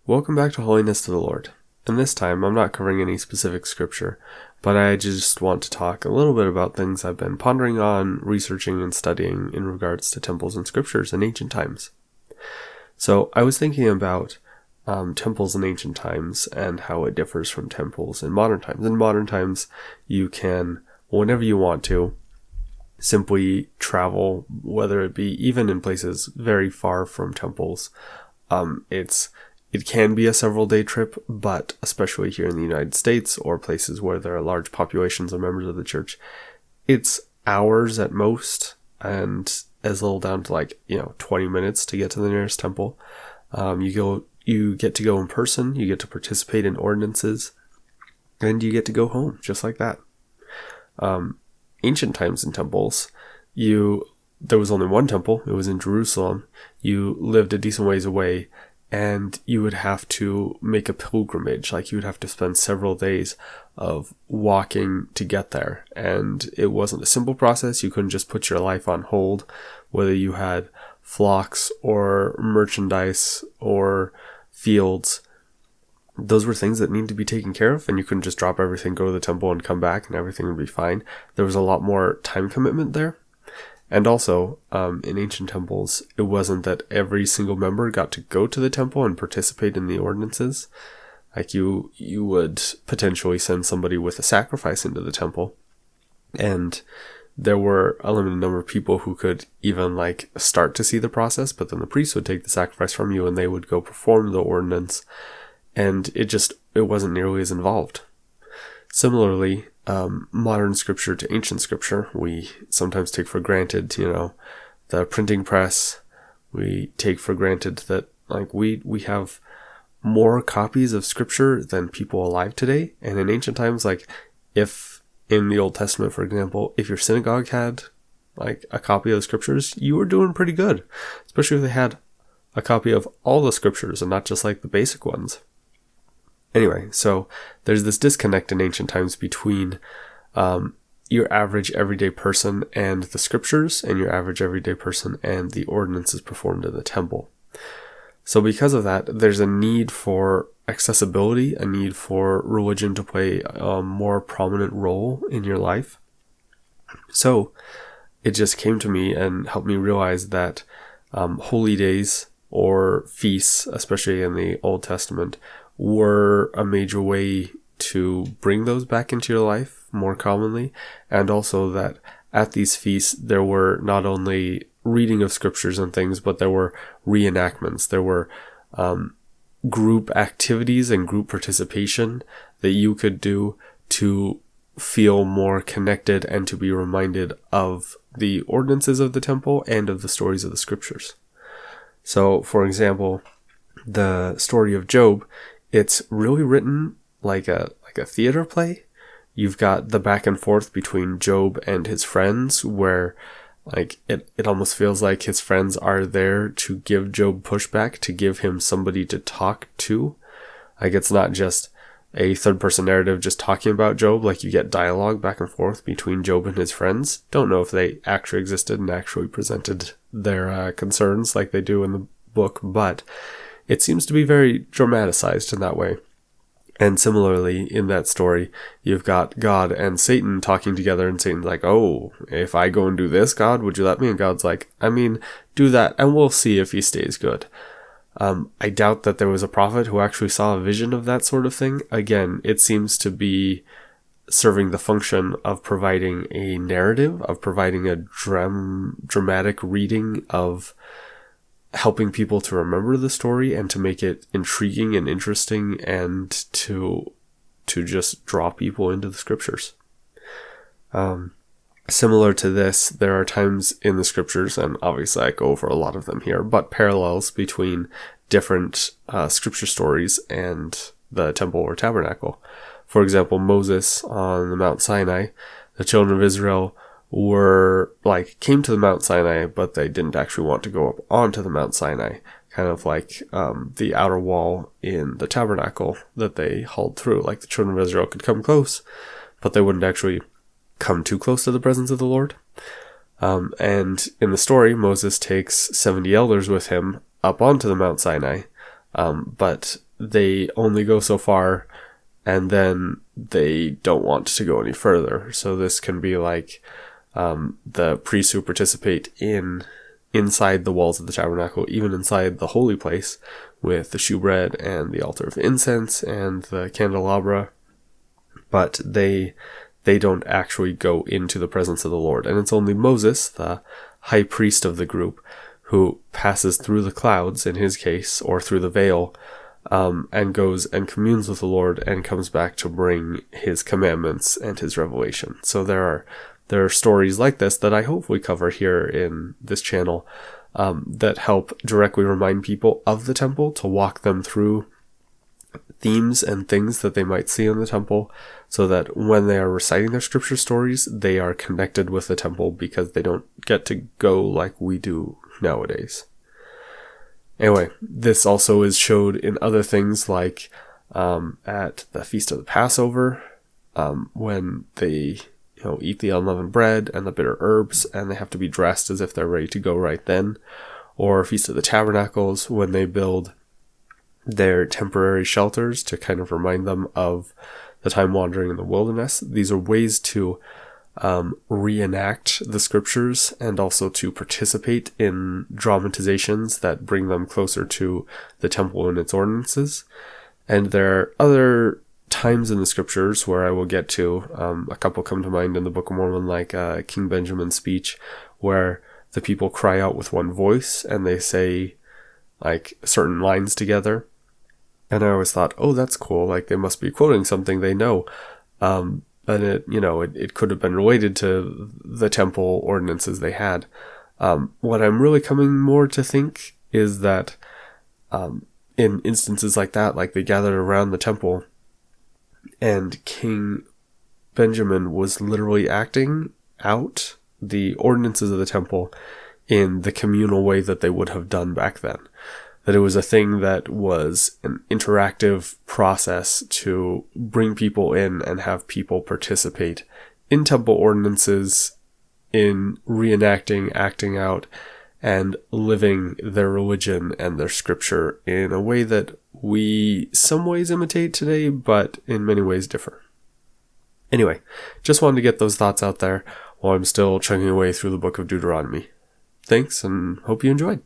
Welcome back to Holiness to the Lord. And this time, I'm not covering any specific scripture, but I just want to talk a little bit about things I've been pondering on, researching, and studying in regards to temples and scriptures in ancient times. So I was thinking about temples in ancient times and how it differs from temples in modern times. In modern times, you can, whenever you want to, simply travel, whether it be even in places very far from temples. It can be a several day trip, but especially here in the United States or places where there are large populations of members of the church, it's hours at most and as little down to 20 minutes to get to the nearest temple. You get to go in person, you get to participate in ordinances, and you get to go home just like that. Ancient times in temples, there was only one temple. It was in Jerusalem. You lived a decent ways away, and you would have to make a pilgrimage. You would have to spend several days of walking to get there. And it wasn't a simple process. You couldn't just put your life on hold, whether you had flocks or merchandise or fields. Those were things that needed to be taken care of, and you couldn't just drop everything, go to the temple, and come back, and everything would be fine. There was a lot more time commitment there. And also, in ancient temples, it wasn't that every single member got to go to the temple and participate in the ordinances. You would potentially send somebody with a sacrifice into the temple, and there were a limited number of people who could even start to see the process, but then the priest would take the sacrifice from you and they would go perform the ordinance, and it wasn't nearly as involved. Similarly, modern scripture to ancient scripture, we sometimes take for granted, the printing press. We take for granted that we have more copies of scripture than people alive today. And in ancient times, if in the Old Testament, for example, if your synagogue had a copy of the scriptures, you were doing pretty good, especially if they had a copy of all the scriptures and not just the basic ones. Anyway, so there's this disconnect in ancient times between your average everyday person and the scriptures, and your average everyday person and the ordinances performed in the temple. So because of that, there's a need for accessibility, a need for religion to play a more prominent role in your life. So it just came to me and helped me realize that holy days or feasts, especially in the Old Testament, were a major way to bring those back into your life more commonly, and also that at these feasts there were not only reading of scriptures and things, but there were reenactments, there were group activities and group participation that you could do to feel more connected and to be reminded of the ordinances of the temple and of the stories of the scriptures. So, for example, the story of Job, it's really written like a theater play. You've got the back and forth between Job and his friends, where it almost feels like his friends are there to give Job pushback, to give him somebody to talk to. It's not just a third person narrative just talking about Job. You get dialogue back and forth between Job and his friends. Don't know if they actually existed and actually presented their concerns like they do in the book, but it seems to be very dramatized in that way. And similarly, in that story, you've got God and Satan talking together, and Satan's like, "Oh, if I go and do this, God, would you let me?" And God's like, do that, and we'll see if he stays good. I doubt that there was a prophet who actually saw a vision of that sort of thing. Again, it seems to be serving the function of providing a narrative, of providing a dramatic reading, of helping people to remember the story and to make it intriguing and interesting, and to just draw people into the scriptures. Similar to this, there are times in the scriptures, and obviously I go over a lot of them here, but parallels between different scripture stories and the temple or tabernacle. For example, Moses on the Mount Sinai, the children of Israel came to the Mount Sinai, but they didn't actually want to go up onto the Mount Sinai, kind of like the outer wall in the tabernacle that they hauled through. The children of Israel could come close, but they wouldn't actually come too close to the presence of the Lord. And in the story, Moses takes 70 elders with him up onto the Mount Sinai, but they only go so far, and then they don't want to go any further. So this can be like the priests who participate inside the walls of the tabernacle, even inside the holy place, with the shewbread and the altar of incense and the candelabra, but they don't actually go into the presence of the Lord. And it's only Moses, the high priest of the group, who passes through the clouds, in his case, or through the veil, and goes and communes with the Lord and comes back to bring his commandments and his revelation. So there are stories like this that I hopefully cover here in this channel, that help directly remind people of the temple, to walk them through themes and things that they might see in the temple, so that when they are reciting their scripture stories, they are connected with the temple, because they don't get to go like we do nowadays. Anyway, this also is showed in other things, like at the Feast of the Passover, when they eat the unleavened bread and the bitter herbs, and they have to be dressed as if they're ready to go right then. Or Feast of the Tabernacles, when they build their temporary shelters to kind of remind them of the time wandering in the wilderness. These are ways to reenact the scriptures, and also to participate in dramatizations that bring them closer to the temple and its ordinances. And there are other times in the scriptures where I will get to, a couple come to mind in the Book of Mormon, like King Benjamin's speech, where the people cry out with one voice and they say like certain lines together. And I always thought, oh, that's cool, like they must be quoting something they know. And it could have been related to the temple ordinances they had. What I'm really coming more to think is that in instances like that, like they gathered around the temple, and King Benjamin was literally acting out the ordinances of the temple in the communal way that they would have done back then. That it was a thing that was an interactive process to bring people in and have people participate in temple ordinances, in reenacting, acting out, and living their religion and their scripture in a way that we some ways imitate today, but in many ways differ. Anyway, just wanted to get those thoughts out there while I'm still chugging away through the book of Deuteronomy. Thanks, and hope you enjoyed.